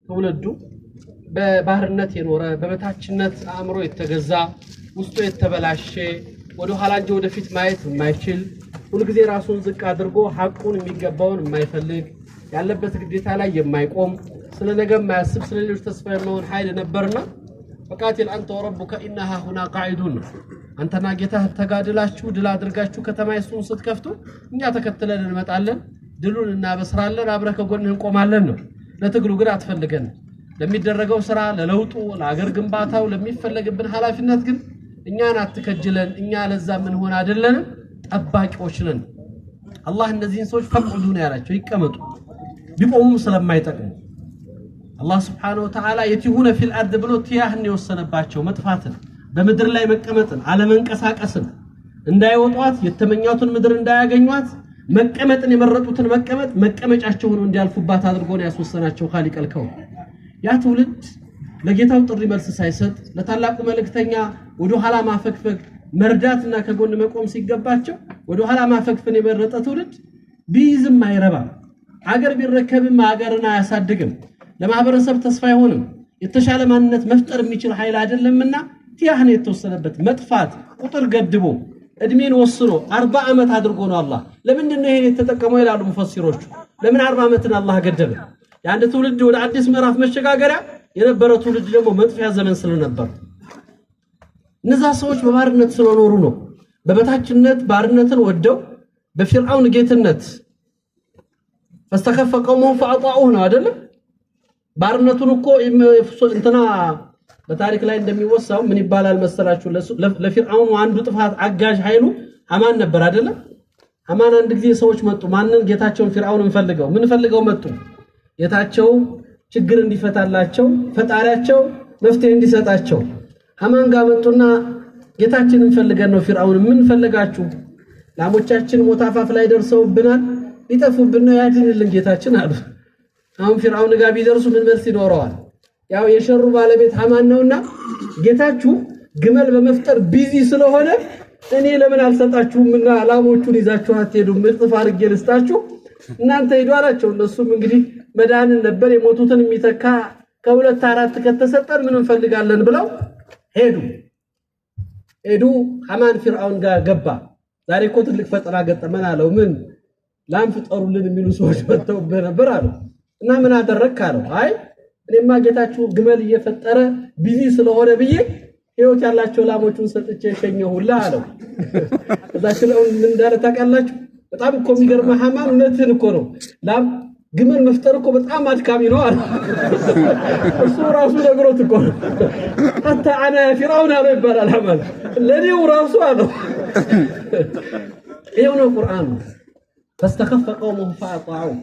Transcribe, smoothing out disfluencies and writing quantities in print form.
ትውልዱ በባህርነት የኖረ በበታችነት አእምሮ የተገዛ ውስጡ የተበላሸ ወደ ኋላ እንጂ ወደፊት ማየት የማይችል ሁሉ ጊዜ ራሱን ዝቅ አድርጎ ሐቁን የሚገባውን የማይፈልግ ያለበት ግዴታ ላይ የማይቆም ስለነገ የማያስብ ስለሌሎች ተስፋ የማይሆን ኃይል ነበርና فقاتل أنت وربك إنها هنا قاعدون أنتنا ጌታህ ተጋድላችሁ ድል አድርጋችሁ ከተማይሱን ስትከፍቱ እኛ ተከትለን እንመጣለን ድሉን እናበስራለን አብረን ከጎንህ እንቆማለን ነው ለትግሉ ግን አትፈልገን ለሚደረገው ስራ ለለውጡ ለአገር ግንባታው ለሚፈለግብን ኃላፊነት ግን እኛን አትከጅለን እኛ ለዛ ምን ሆነ አይደለም ጠባቂዎች ነን አላህ እነዚህን ሰዎች ፈቅዱ ነው ያላቸው ይቀመጡ ቢቆሙም ስለማይጠቅሙ الله سبحانه وتعالى يتيهون في الأرض بلو تياهن يوسنباتشو مطفاتن بمدر لا يمقمطن على منقساقسن እንዳይ ወጧት የተመኛቱን ምድር እንዳያገኙት መቀመጥን የመረጡትን መቀመጫቸው ሆኖ እንዲያልፉባት አድርጎ ነው ያስወሰናቸው ኻሊቅ አልከው ያ ትውልድ ለጌታው ጥሪ መልስ ሳይሰጥ ለታላቁ መልእክተኛ ወደ ኋላ ማፈግፈግ መርዳትና ከጎን መቆም ሲገባቸው ወደ ኋላ ማፈግፈን የመረጠ ትውልድ ቢይዝም አይረባ አገር ቢረከብም አገርና ያሳድግም ለማህበረሰብ ተስፋ አይሆንም የተሻለ ማንነት መፍጠር የሚችል ኃይል አይደለምና ቲያህን የተወሰነበት መጥፋት ቁጥር ገድቦ እድሜን ወስኖ 40 አመት አድርጎ ነው አላህ ለምንድነው ይሄን የተጠቀመው ይላሉ ሙፈሲሮች ለምን 40 አመትን አላህ ገደበ ያንድ ትውልድ ወደ አዲስ ምዕራፍ መሸጋገሪያ የነበረው ትውልድ ደግሞ መጥፊያ ዘመን ስለነበር እነዛ ሰዎች በባርነት ስለኖሩ ነው በበታችነት ባርነትን ወደው በፊርዓውን ጌትነት فاستخف قومه فاطاعوه ነው አይደል ባርነቱን እኮ እንትና በታሪክ ላይ እንደሚወሳው ምን ይባላል መሰላችሁ ለፊርዓውን አንዱ ጥፋት አጋዥ ኃይሉ አማን ነበር አይደል አማን አንድ ጊዜ ሰዎች መጡ ማንን ጌታቸውን ፊርዓውን ፈልገው ምን ፈልገው መጡ ጌታቸው ችግር እንዲፈታላቸው ፈጣሪያቸው መፍትሄ እንዲሰጣቸው አማን ጋር መጡና ጌታችንን ፈልገን ነው ፊርዓውን ምን ፈልጋችሁ ላሞቻችን ሞታፋፍ ላይ ደርሰውብናል ሊጠፉብን ነው ያድንልን ጌታችን አሉ አሁን ፊርዓውን ጋር ቢደርሱ ምን መልስ ይኖረዋል ያው የሸሩ ባለቤት አማን ነውና ጌታችሁ ግመል በመፍጠር ቢዚ ስለሆነ እኔ ለምን አልሰጣችሁምና ላሞቹን ይዛችሁ አትሄዱ ምጥፍ አርጌ ልስጣችሁ እናንተ ሄዱ አላቸው እነሱም እንግዲህ መዳንን ነበር የሞቱትን የሚተካ ከሁለት አራት ከተሰጠን ምን እንፈልጋለን ብለው ሄዱ አማን ፊርዓውን ጋር ገባ ዛሬ እኮ ትልቅ ፈጠራ ገጠመን አለው ምን ላም ፍጠሩልን የሚሉ ሰዎች መጥተው ነበር አለው እና ምን አደረክ አለው አይ እኔማ ጌታችሁ ግመል እየፈጠረ ቢዚ ስለሆነ ብዬ ህይወት ያላቸው ላሞቹን ሰጥቼ ሸኘሁላ አለው እዛችሁ ምን እንዳለ ታውቃላችሁ በጣም እኮ የሚገርም ሐማን እውነትን እኮ ነው ላም ግመል መፍጠር እኮ በጣም አድካሚ ነው አለ እሱ ራሱ ነገሮት እኮ حتى انا فرعون አለው ይባላል ሐማን ለኔው ራሱ አለው ይሄው ነው ቁርአን فاستخف قومه فاطاعوا